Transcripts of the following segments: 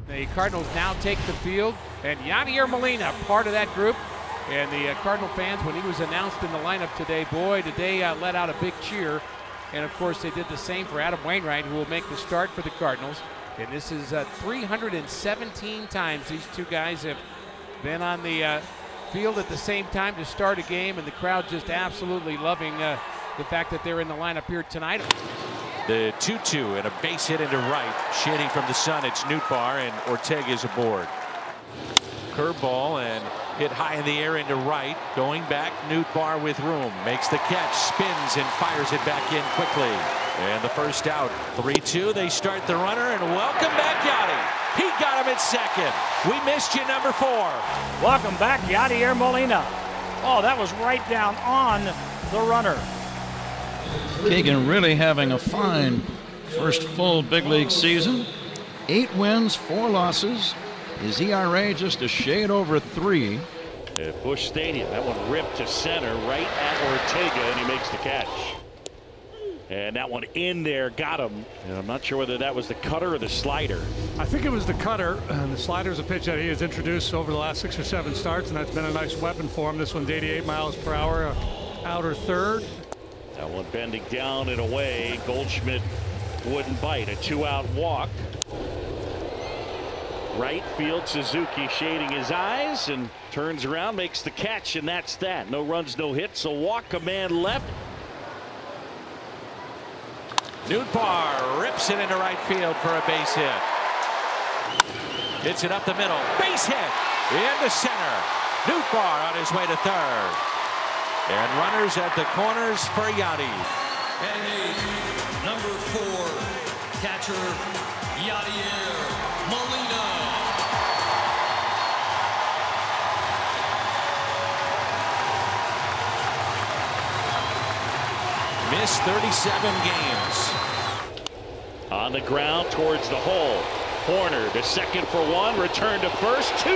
The Cardinals now take the field, and Yadier Molina, part of that group. And the Cardinal fans, when he was announced in the lineup today, boy, did they let out a big cheer. And of course, they did the same for Adam Wainwright, who will make the start for the Cardinals. And this is 317 times these two guys have been on the field at the same time to start a game, and the crowd just absolutely loving the fact that they're in the lineup here tonight. The 2-2 and a base hit into right. Shading from the sun, it's Nootbaar, and Ortega's aboard. Curveball and hit high in the air into right. Going back, Nootbaar with room. Makes the catch, spins, and fires it back in quickly. And the first out. 3-2, they start the runner, and welcome back Yadi. He got him at second. We missed you, number 4. Welcome back, Yadier Molina. Oh, that was right down on the runner. Keegan really having a fine first full big league season. 8 wins, 4 losses. His ERA just a shade over 3. At Busch Stadium, that one ripped to center right at Ortega, and he makes the catch. And that one in there got him. And I'm not sure whether that was the cutter or the slider. I think it was the cutter. And the slider is a pitch that he has introduced over the last 6 or 7 starts, and that's been a nice weapon for him. This one's 88 miles per hour, outer third. That one bending down and away. Goldschmidt wouldn't bite. A 2-out walk. Right field, Suzuki shading his eyes and turns around, makes the catch, and that's that. No runs, no hits. A walk, a man left. Nootbaar rips it into right field for a base hit. Hits it up the middle. Base hit into center. Nootbaar on his way to third. And runners at the corners for Yadi. And number 4, catcher Yadier Molina. Missed 37 games. On the ground towards the hole. Horner to second for 1, return to first, 2.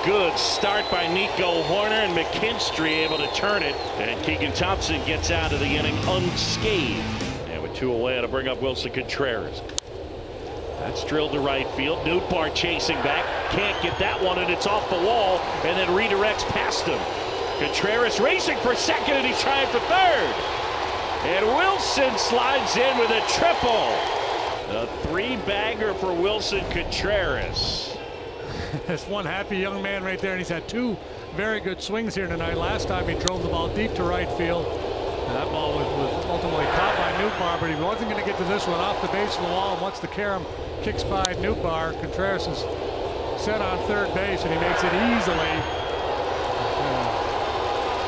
Good start by Nico Horner, and McKinstry able to turn it. And Keegan Thompson gets out of the inning unscathed. And with 2 away, to bring up Wilson Contreras. That's drilled to right field. Nootbaar chasing back. Can't get that one, and it's off the wall, and then redirects past him. Contreras racing for second, and he's trying for third. And Wilson slides in with a triple. A 3-bagger for Wilson Contreras. That's one happy young man right there, and he's had 2 very good swings here tonight. Last time he drove the ball deep to right field. And that ball was ultimately caught by Nootbaar, but he wasn't going to get to this one off the base of the wall. And once the carom kicks by Nootbaar, Contreras is set on third base, and he makes it easily.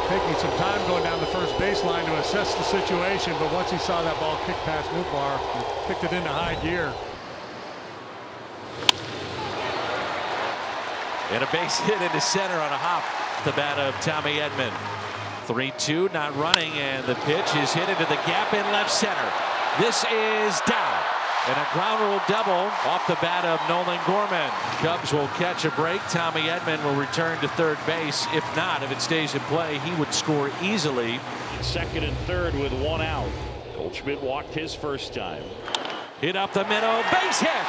Taking some time going down the first baseline to assess the situation, but once he saw that ball kick past Nootbaar, he kicked it into high gear. And a base hit into center on a hop. The bat of Tommy Edman. 3-2, not running, and the pitch is hit into the gap in left center. This is down. And a ground rule double off the bat of Nolan Gorman. Cubs will catch a break. Tommy Edman will return to third base. If not, if it stays in play, he would score easily. Second and third with 1 out. Goldschmidt walked his first time. Hit up the middle, base hit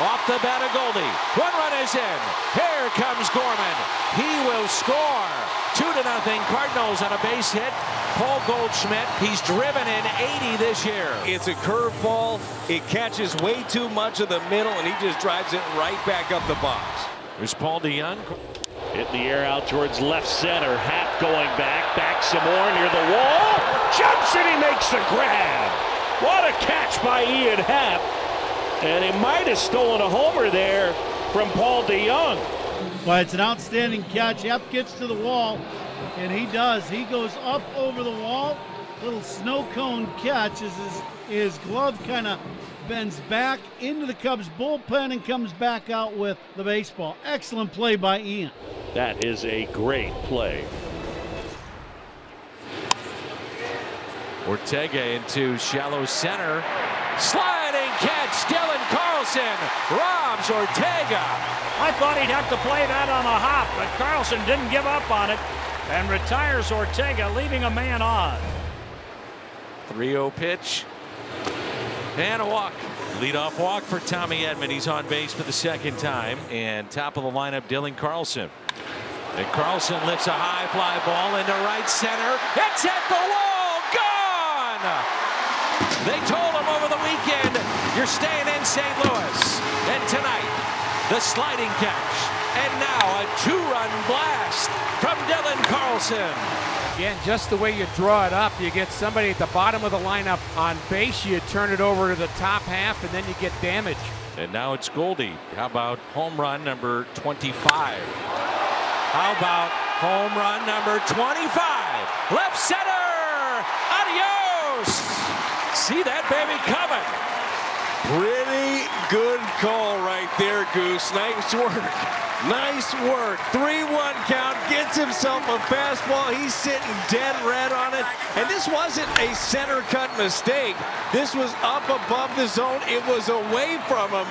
off the bat of Goldie. 1 run is in. Here comes Gorman. He will score. 2-0 Cardinals on a base hit. Paul Goldschmidt, he's driven in 80 this year. It's a curveball. It catches way too much of the middle, and he just drives it right back up the box. There's Paul DeYoung. Hit the air out towards left center. Happ going back some more near the wall. Jumps and he makes the grab. What a catch by Ian Happ. And he might have stolen a homer there from Paul DeYoung. Well, it's an outstanding catch. Happ gets to the wall, and he does. He goes up over the wall. Little snow cone catch as his glove kind of bends back into the Cubs bullpen and comes back out with the baseball. Excellent play by Ian. That is a great play. Ortega into shallow center. Sliding catch. Dylan Carlson robs Ortega. I thought he'd have to play that on a hop, but Carlson didn't give up on it and retires Ortega, leaving a man on. 3-0 pitch. And a walk. Leadoff walk for Tommy Edman. He's on base for the second time. And top of the lineup, Dylan Carlson. And Carlson lifts a high fly ball into right center. It's at the wall. Gone! They told him over the weekend, you're staying in St. Louis. And tonight, the sliding catch. And now a 2-run blast from Dylan Carlson. Again, just the way you draw it up, you get somebody at the bottom of the lineup on base, you turn it over to the top half, and then you get damage. And now it's Goldie. How about home run number 25? How about home run number 25? Left center! Adios! See that baby coming. Pretty good call right there, Goose. Nice work. Nice work. 3-1 count. Gets himself a fastball. He's sitting dead red on it. And this wasn't a center cut mistake. This was up above the zone. It was away from him.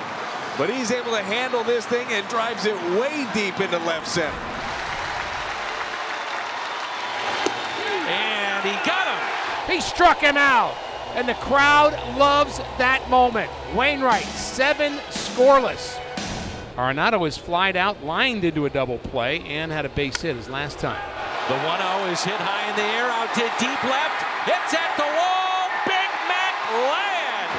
But he's able to handle this thing and drives it way deep into left center. And he got him. He struck him out. And the crowd loves that moment. Wainwright, 7 scoreless. Arenado is flied out, lined into a double play, and had a base hit his last time. The 1-0 is hit high in the air, out to deep left. It's at the wall. Big Mac land.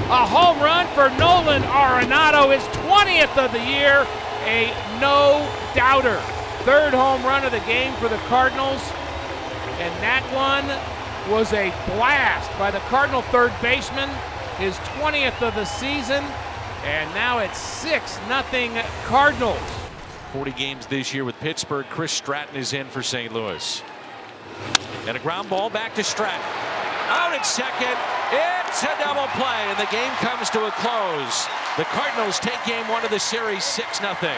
A home run for Nolan Arenado, his 20th of the year. A no-doubter. 3rd home run of the game for the Cardinals. And that one was a blast by the Cardinal third baseman, his 20th of the season, and now it's 6-0 Cardinals. 40 games this year with Pittsburgh. Chris Stratton is in for St. Louis. And a ground ball back to Stratton. Out at second. It's a double play, and the game comes to a close. The Cardinals take game 1 of the series 6-0.